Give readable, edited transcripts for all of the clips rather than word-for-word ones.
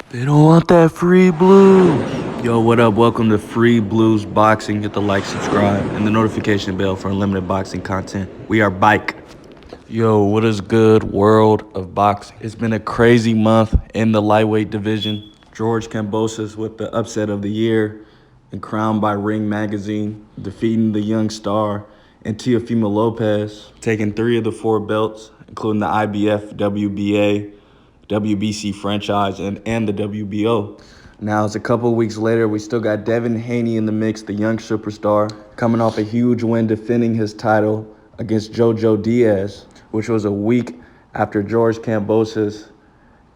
They don't want that free blues. Yo, what up? Welcome to Free Blues Boxing. Hit the like, subscribe, and the notification bell for unlimited boxing content. We are bike. Yo, what is good, world of boxing? It's been a crazy month in the lightweight division. George Kambosos with the upset of the year and crowned by Ring Magazine, defeating the young star and Teofimo Lopez, taking 3 of the 4 belts, including the IBF, WBA, WBC franchise, and the WBO. Now, it's a couple weeks later. We still got Devin Haney in the mix, the young superstar, coming off a huge win defending his title against Jojo Diaz, which was a week after George Kambosos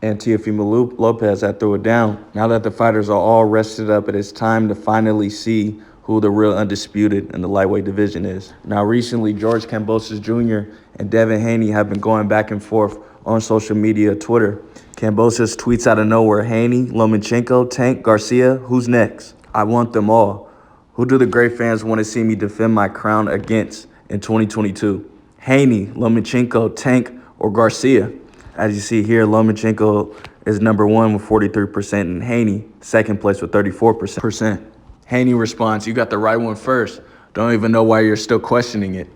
and Teofimo Lopez had threw it down. Now that the fighters are all rested up, it is time to finally see who the real undisputed in the lightweight division is. Now, recently, George Kambosos Jr. and Devin Haney have been going back and forth on social media, Twitter. Kambosos tweets out of nowhere, Haney, Lomachenko, Tank, Garcia, who's next? I want them all. Who do the great fans want to see me defend my crown against in 2022? Haney, Lomachenko, Tank, or Garcia? As you see here, Lomachenko is number 1 with 43% and Haney second place with 34%. Haney responds, you got the right one first. Don't even know why you're still questioning it.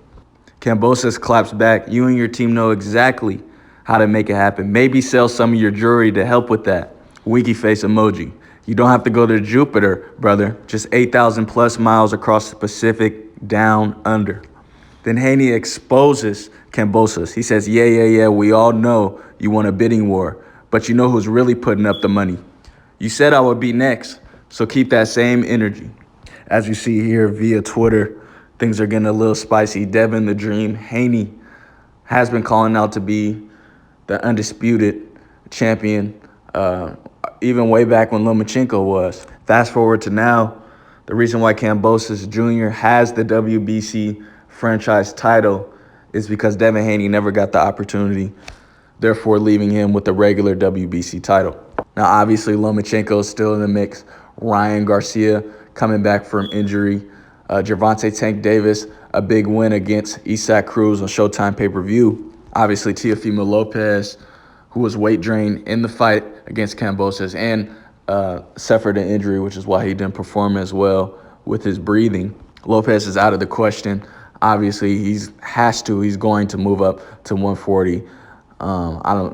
Kambosos claps back, you and your team know exactly how to make it happen. Maybe sell some of your jewelry to help with that. Winky face emoji. You don't have to go to Jupiter, brother. Just 8,000 plus miles across the Pacific, down under. Then Haney exposes Kambosos. He says, yeah, we all know you want a bidding war, but you know who's really putting up the money. You said I would be next, so keep that same energy. As you see here via Twitter, things are getting a little spicy. Devin the Dream Haney has been calling out to be the undisputed champion, even way back when Lomachenko was. Fast forward to now, the reason why Kambosos Jr. has the WBC franchise title is because Devin Haney never got the opportunity, therefore leaving him with the regular WBC title. Now, obviously, Lomachenko is still in the mix. Ryan Garcia coming back from injury. Gervonta Tank Davis, a big win against Isaac Cruz on Showtime pay-per-view. Obviously, Teofimo Lopez, who was weight drained in the fight against Kambosos and suffered an injury, which is why he didn't perform as well with his breathing. Lopez is out of the question. Obviously, he's going to move up to 140.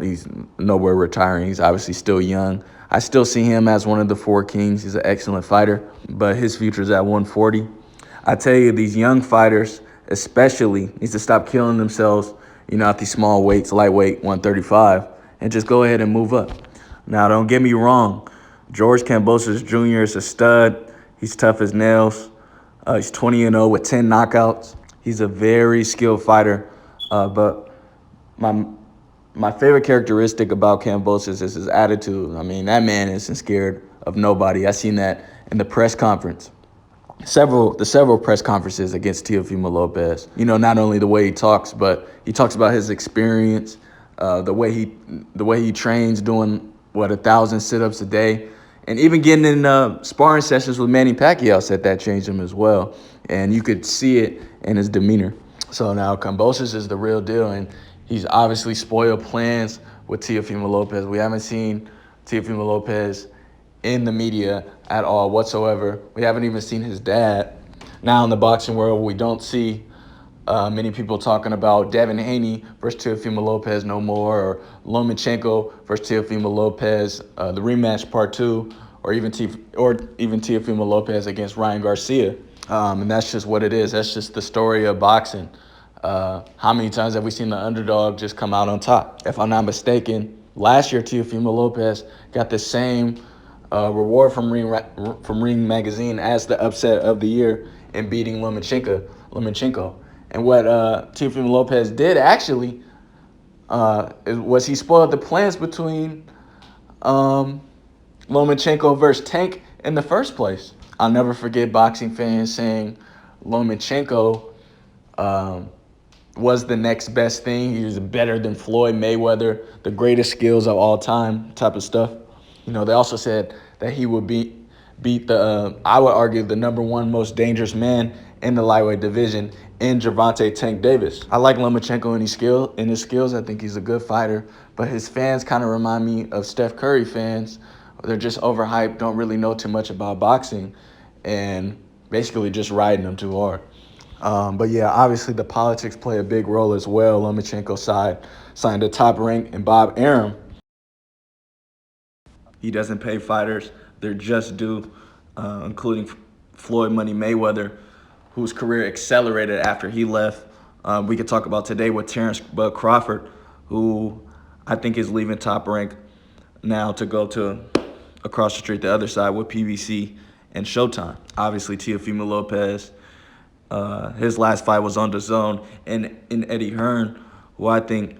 He's nowhere retiring. He's obviously still young. I still see him as one of the 4 kings. He's an excellent fighter, but his future's at 140. I tell you, these young fighters especially needs to stop killing themselves, at these small weights, lightweight, 135, and just go ahead and move up. Now, don't get me wrong. George Kambosos Jr. is a stud. He's tough as nails. He's 20-0 with 10 knockouts. He's a very skilled fighter, but my favorite characteristic about Kambosos is his attitude. I mean, that man isn't scared of nobody. I seen that in the press conference. Several press conferences against Teofimo Lopez. Not only the way he talks, but he talks about his experience, the way he trains, doing 1,000 sit-ups a day, and even getting in sparring sessions with Manny Pacquiao said that changed him as well. And you could see it in his demeanor. So now Kambosos is the real deal, and he's obviously spoiled plans with Teofimo Lopez. We haven't seen Teofimo Lopez in the media at all whatsoever. We haven't even seen his dad. Now in the boxing world, we don't see many people talking about Devin Haney versus Teofimo Lopez no more, or Lomachenko versus Teofimo Lopez, the rematch part 2, or even Teofimo Lopez against Ryan Garcia. And that's just what it is. That's just the story of boxing. How many times have we seen the underdog just come out on top? If I'm not mistaken, last year Teofimo Lopez got the same reward from Ring Magazine as the upset of the year in beating Lomachenko. And what Teofimo Lopez did actually was he spoiled the plans between Lomachenko versus Tank in the first place. I'll never forget boxing fans saying Lomachenko was the next best thing. He was better than Floyd Mayweather, the greatest skills of all time type of stuff. They also said that he would beat the, I would argue, the number 1 most dangerous man in the lightweight division in Gervonta Tank Davis. I like Lomachenko in his skills. I think he's a good fighter, but his fans kind of remind me of Steph Curry fans they're just overhyped, don't really know too much about boxing, and basically just riding them too hard. But yeah, obviously the politics play a big role as well. Lomachenko's side signed a top rank, and Bob Arum, he doesn't pay fighters their just due, including Floyd Money Mayweather, whose career accelerated after he left. We could talk about today with Terrence Bud Crawford, who I think is leaving Top Rank now to go to across the street, the other side, with PBC and Showtime. Obviously, Teofimo Lopez, his last fight was on DAZN, and in Eddie Hearn, who I think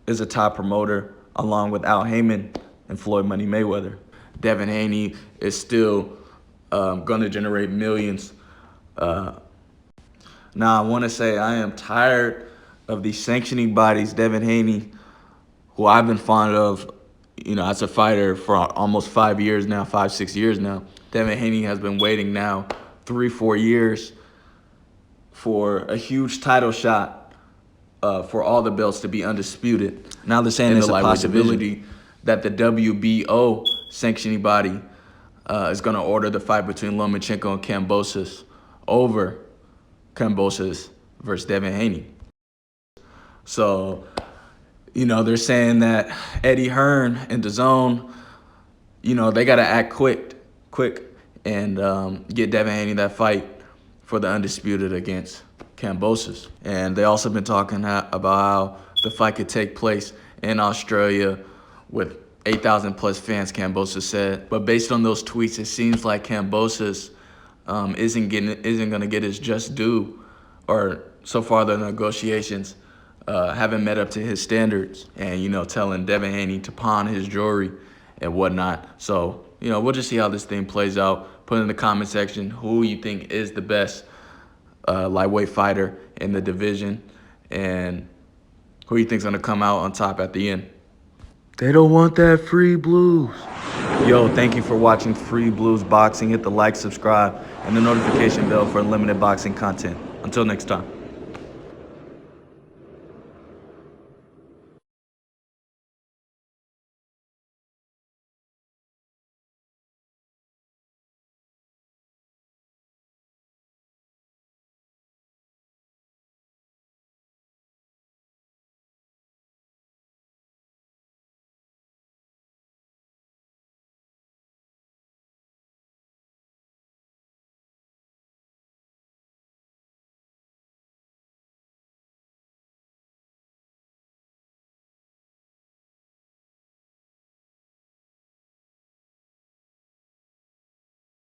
is a top promoter, along with Al Heyman and Floyd Money Mayweather. Devin Haney is still going to generate millions. Now, I want to say I am tired of these sanctioning bodies. Devin Haney, who I've been fond of, as a fighter for almost 5 years now, 5-6 years now. Devin Haney has been waiting now 3-4 years for a huge title shot for all the belts to be undisputed. Now they're saying there's a possibility that the WBO sanctioning body is going to order the fight between Lomachenko and Kambosos over Kambosos versus Devin Haney. So, they're saying that Eddie Hearn and DAZN, they got to act quick, and get Devin Haney that fight for the Undisputed against Kambosos. And they also been talking about how the fight could take place in Australia with 8,000 plus fans, Kambosos said. But based on those tweets, it seems like Kambosos isn't going to get his just due, or so far the negotiations haven't met up to his standards, and telling Devin Haney to pawn his jewelry and whatnot. So we'll just see how this thing plays out. Put in the comment section who you think is the best lightweight fighter in the division, and who you think's gonna come out on top at the end. They don't want that free blues. Yo, thank you for watching Free Blues Boxing. Hit the like, subscribe, and the notification bell for unlimited boxing content. Until next time.